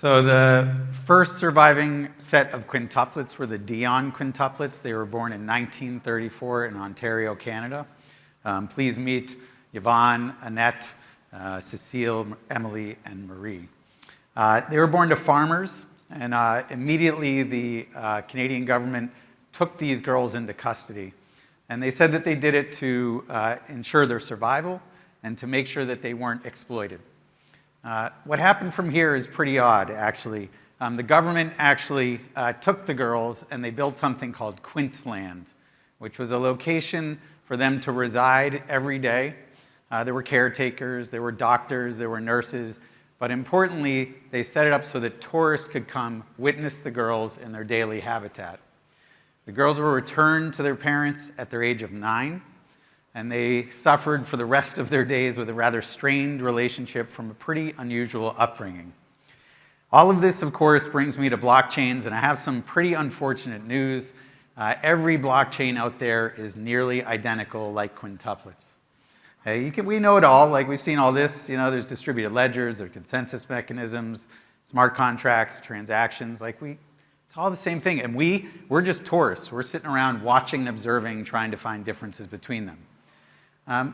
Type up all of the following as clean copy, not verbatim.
So the first surviving set of quintuplets were the Dion quintuplets. They were born in 1934 in Ontario, Canada. Please meet Yvonne, Annette, Cecile, Emily, and Marie. They were born to farmers, and immediately the Canadian government took these girls into custody. And they said that they did it to ensure their survival and to make sure that they weren't exploited. What happened from here is pretty odd, actually. The government actually took the girls and they built something called Quintland, which was a location for them to reside every day. There were caretakers, there were doctors, there were nurses, but importantly, they set it up so that tourists could come witness the girls in their daily habitat. The girls were returned to their parents at their age of 9, and they suffered for the rest of their days with a rather strained relationship from a pretty unusual upbringing. All of this, of course, brings me to blockchains, and I have some pretty unfortunate news. Every blockchain out there is nearly identical like quintuplets. We know it all, like we've seen all this, there's distributed ledgers, there's consensus mechanisms, smart contracts, transactions, it's all the same thing. And we're just tourists. We're sitting around watching and observing, trying to find differences between them.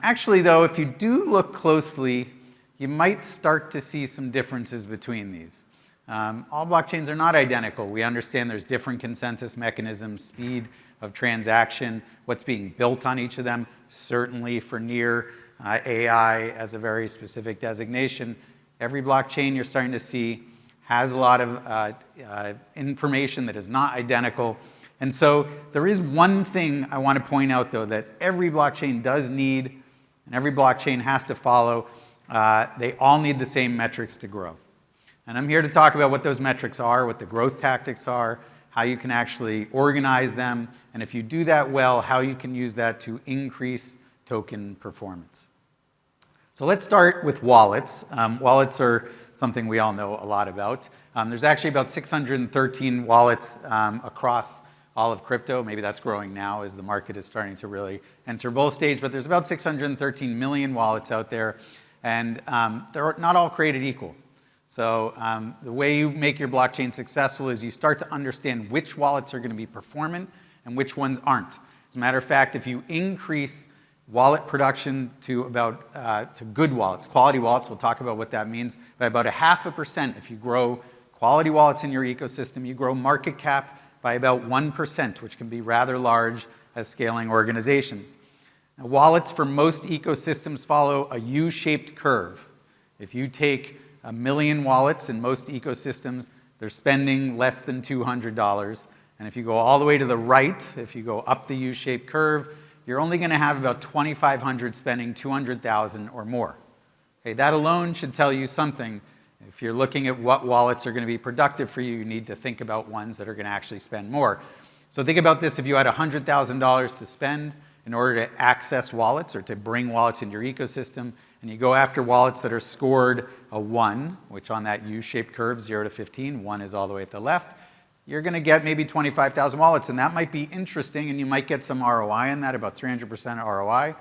Actually, though, if you do look closely, you might start to see some differences between these. All blockchains are not identical. We understand there's different consensus mechanisms, speed of transaction, what's being built on each of them. Certainly for near AI as a very specific designation, every blockchain you're starting to see has a lot of information that is not identical. And so there is one thing I want to point out, though, that every blockchain does need, and every blockchain has to follow. They all need the same metrics to grow. And I'm here to talk about what those metrics are, what the growth tactics are, how you can actually organize them, and if you do that well, how you can use that to increase token performance. So let's start with wallets. Wallets are something we all know a lot about. There's actually about 613 wallets across all of crypto. Maybe that's growing now as the market is starting to really enter bull stage, but there's about 613 million wallets out there, and they're not all created equal. So the way you make your blockchain successful is you start to understand which wallets are going to be performant and which ones aren't. As a matter of fact, if you increase wallet production to good wallets, quality wallets, we'll talk about what that means, by about 0.5%, if you grow quality wallets in your ecosystem, you grow market cap by about 1%, which can be rather large as scaling organizations. Now, wallets for most ecosystems follow a U-shaped curve. If you take 1 million wallets in most ecosystems, they're spending less than $200. And if you go all the way to the right, if you go up the U-shaped curve, you're only going to have about 2,500 spending 200,000 or more. Okay, that alone should tell you something. If you're looking at what wallets are going to be productive for you, you need to think about ones that are going to actually spend more. So think about this: if you had $100,000 to spend in order to access wallets or to bring wallets into your ecosystem, and you go after wallets that are scored a 1, which on that U-shaped curve, 0 to 15, 1 is all the way at the left, you're going to get maybe 25,000 wallets, and that might be interesting, and you might get some ROI in that, about 300% ROI.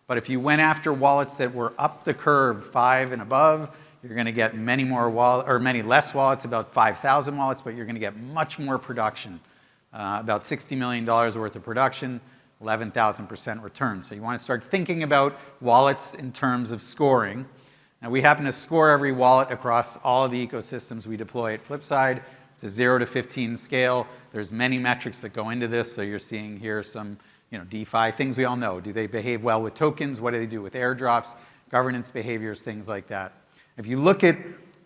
But if you went after wallets that were up the curve, 5 and above, you're going to get many less wallets, about 5,000 wallets, but you're going to get much more production, about $60 million worth of production, 11,000% return. So you want to start thinking about wallets in terms of scoring. Now, we happen to score every wallet across all of the ecosystems we deploy at Flipside. It's a 0 to 15 scale. There's many metrics that go into this, so you're seeing here some DeFi, things we all know. Do they behave well with tokens? What do they do with airdrops? Governance behaviors, things like that. If you look at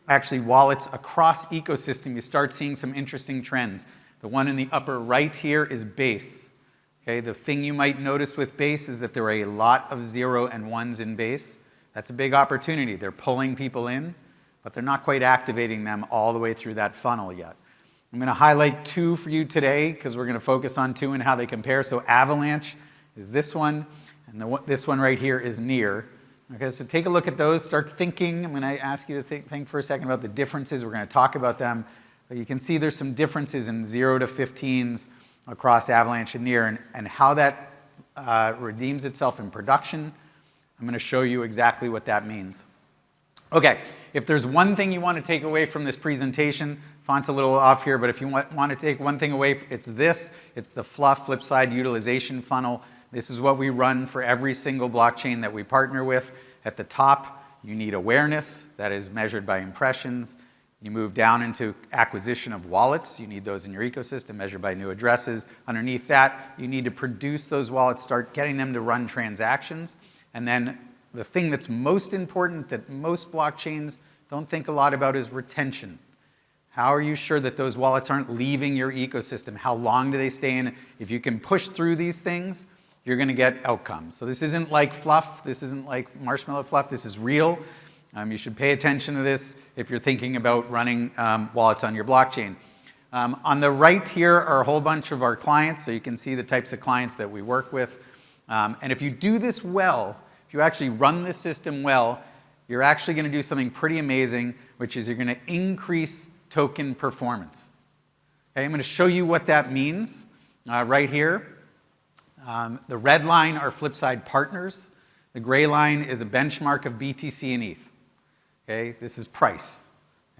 actually wallets across ecosystem, you start seeing some interesting trends. The one in the upper right here is Base. Okay, the thing you might notice with Base is that there are a lot of 0 and 1s in Base. That's a big opportunity. They're pulling people in, but they're not quite activating them all the way through that funnel yet. I'm going to highlight 2 for you today because we're going to focus on 2 and how they compare. So Avalanche is this one, and this one right here is Near. Okay, so take a look at those, start thinking. I'm going to ask you to think for a second about the differences. We're going to talk about them, but you can see there's some differences in 0 to 15s across Avalanche and Near, and how that redeems itself in production. I'm going to show you exactly what that means. Okay, If there's one thing you want to take away from this presentation, font's a little off here, but if you want to take one thing away, it's this. It's the Flipside utilization funnel. This is what we run for every single blockchain that we partner with. At the top, you need awareness. That is measured by impressions. You move down into acquisition of wallets. You need those in your ecosystem, measured by new addresses. Underneath that, you need to produce those wallets, start getting them to run transactions. And then the thing that's most important that most blockchains don't think a lot about is retention. How are you sure that those wallets aren't leaving your ecosystem? How long do they stay in? If you can push through these things, you're going to get outcomes. So this isn't like fluff. This isn't like marshmallow fluff. This is real. You should pay attention to this if you're thinking about running wallets on your blockchain. On the right here are a whole bunch of our clients, so you can see the types of clients that we work with. And if you do this well, if you actually run this system well, you're actually going to do something pretty amazing, which is you're going to increase token performance. Okay, I'm going to show you what that means right here. The red line are Flipside partners. The gray line is a benchmark of BTC and ETH. Okay, this is price.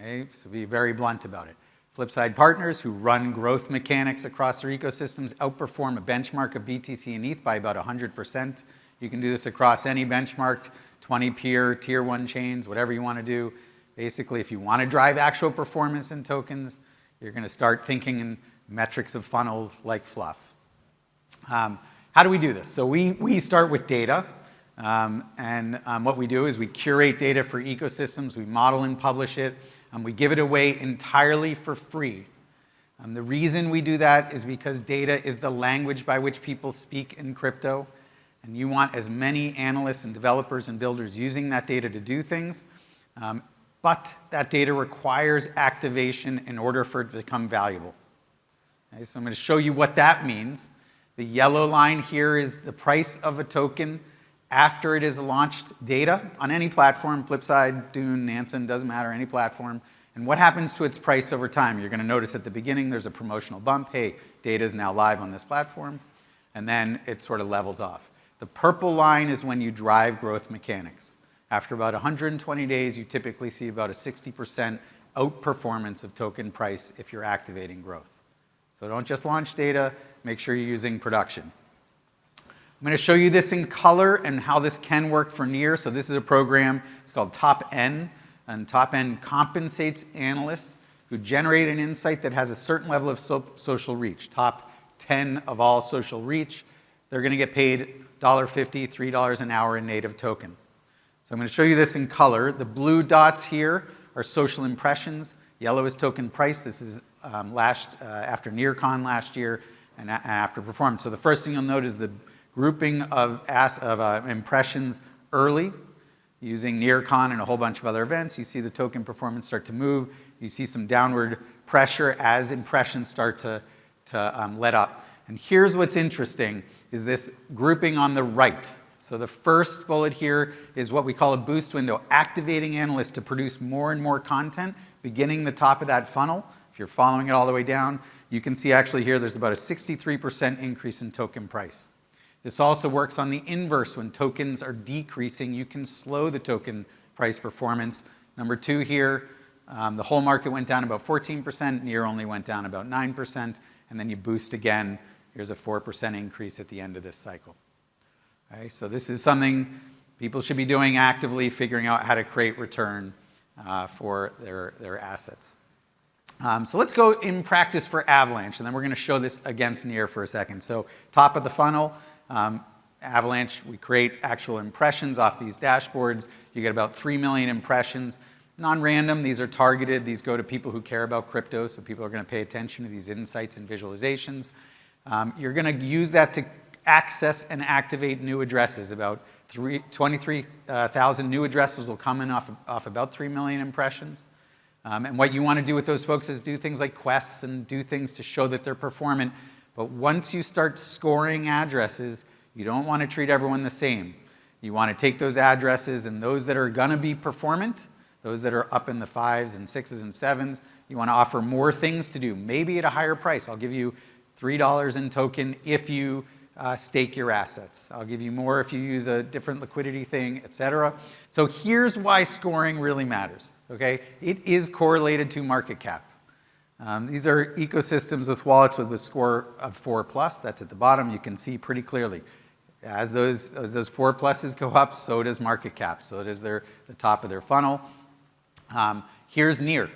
Okay, so be very blunt about it. Flipside partners who run growth mechanics across their ecosystems outperform a benchmark of BTC and ETH by about 100%. You can do this across any benchmarked 20-peer, tier 1 chains, whatever you want to do. Basically, if you want to drive actual performance in tokens, you're going to start thinking in metrics of funnels like fluff. How do we do this? So we start with data. What we do is we curate data for ecosystems, we model and publish it, and we give it away entirely for free. The reason we do that is because data is the language by which people speak in crypto, and you want as many analysts and developers and builders using that data to do things, but that data requires activation in order for it to become valuable. Okay, so I'm going to show you what that means. The yellow line here is the price of a token after it is launched data on any platform, Flipside, Dune, Nansen, doesn't matter, any platform. And what happens to its price over time? You're going to notice at the beginning there's a promotional bump. Hey, data is now live on this platform. And then it sort of levels off. The purple line is when you drive growth mechanics. After about 120 days, you typically see about a 60% outperformance of token price if you're activating growth. So don't just launch data, make sure you're using production. I'm going to show you this in color and how this can work for Near. So this is a program, it's called Top N, and Top N compensates analysts who generate an insight that has a certain level of social reach. Top 10 of all social reach, they're going to get paid $1.50, $3 an hour in native token. So I'm going to show you this in color. The blue dots here are social impressions. Yellow is token price. This is after NearCon last year and after performance. So the first thing you'll note is the grouping of impressions early using NearCon and a whole bunch of other events. You see the token performance start to move. You see some downward pressure as impressions start to let up. And here's what's interesting is this grouping on the right. So the first bullet here is what we call a boost window, activating analysts to produce more and more content, beginning the top of that funnel. If you're following it all the way down, you can see actually here there's about a 63% increase in token price. This also works on the inverse. When tokens are decreasing, you can slow the token price performance. Number 2 here, the whole market went down about 14%, Near only went down about 9%, and then you boost again. Here's a 4% increase at the end of this cycle. Okay, so this is something people should be doing actively, figuring out how to create return for their assets. So let's go in practice for Avalanche, and then we're going to show this against Near for a second. So top of the funnel, Avalanche, we create actual impressions off these dashboards. You get about 3 million impressions. Non-random, these are targeted. These go to people who care about crypto, so people are going to pay attention to these insights and visualizations. You're going to use that to access and activate new addresses. About 23,000 new addresses will come in off about 3 million impressions. And what you want to do with those folks is do things like quests and do things to show that they're performant. But once you start scoring addresses, you don't want to treat everyone the same. You want to take those addresses and those that are going to be performant, those that are up in the 5s and 6s and 7s, you want to offer more things to do, maybe at a higher price. I'll give you $3 in token if you stake your assets. I'll give you more if you use a different liquidity thing, etc. So here's why scoring really matters. okay? It is correlated to market cap. These are ecosystems with wallets with a score of 4+. That's at the bottom. You can see pretty clearly. As those 4+s go up, so does market cap. So does the top of their funnel. Here's NEAR.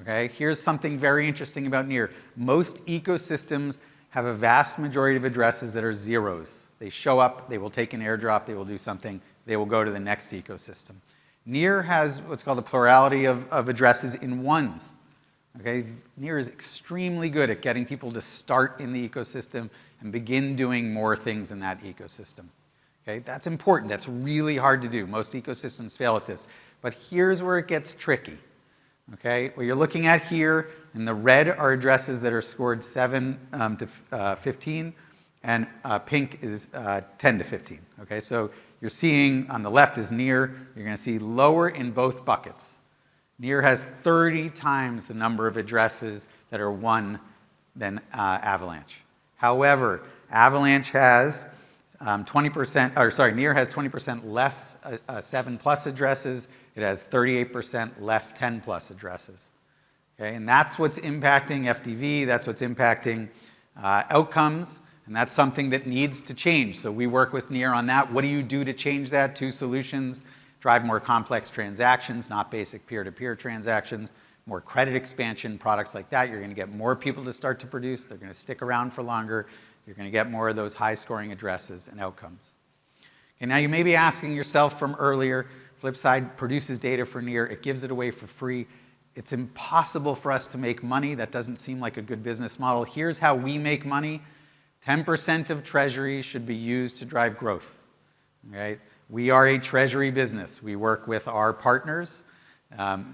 Okay? Here's something very interesting about NEAR. Most ecosystems have a vast majority of addresses that are zeros. They show up, they will take an airdrop, they will do something, they will go to the next ecosystem. NEAR has what's called a plurality of addresses in ones. Okay? NEAR is extremely good at getting people to start in the ecosystem and begin doing more things in that ecosystem. Okay? That's important. That's really hard to do. Most ecosystems fail at this. But here's where it gets tricky. Okay? What you're looking at here, in the red are addresses that are scored 7 to 15, and pink is 10 to 15. Okay? So you're seeing on the left is NEAR. You're going to see lower in both buckets. NEAR has 30 times the number of addresses that are 1 than Avalanche. However, Avalanche has NEAR has 20% less 7+ addresses. It has 38% less 10+ addresses. Okay, and that's what's impacting FDV. That's what's impacting outcomes, and that's something that needs to change. So we work with NEAR on that. What do you do to change that? 2 solutions. Drive more complex transactions, not basic peer-to-peer transactions, more credit expansion, products like that. You're going to get more people to start to produce. They're going to stick around for longer. You're going to get more of those high-scoring addresses and outcomes. Okay, now you may be asking yourself from earlier, Flipside produces data for NEAR. It gives it away for free. It's impossible for us to make money. That doesn't seem like a good business model. Here's how we make money. 10% of treasury should be used to drive growth. Right? We are a treasury business. We work with our partners.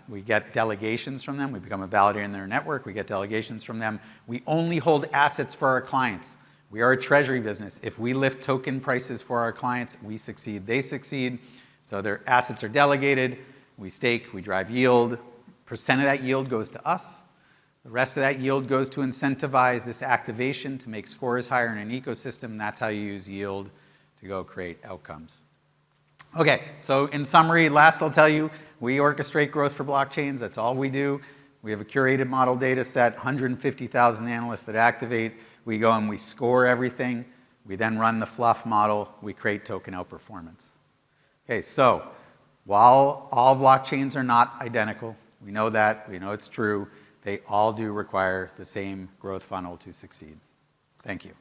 We get delegations from them. We become a validator in their network. We get delegations from them. We only hold assets for our clients. We are a treasury business. If we lift token prices for our clients, we succeed, they succeed. So their assets are delegated. We stake, we drive yield. Percent of that yield goes to us. The rest of that yield goes to incentivize this activation to make scores higher in an ecosystem. And that's how you use yield to go create outcomes. Okay, so in summary, last I'll tell you, we orchestrate growth for blockchains. That's all we do. We have a curated model data set, 150,000 analysts that activate. We go and we score everything. We then run the fluff model. We create token outperformance. Okay, so while all blockchains are not identical, we know that, we know it's true, they all do require the same growth funnel to succeed. Thank you.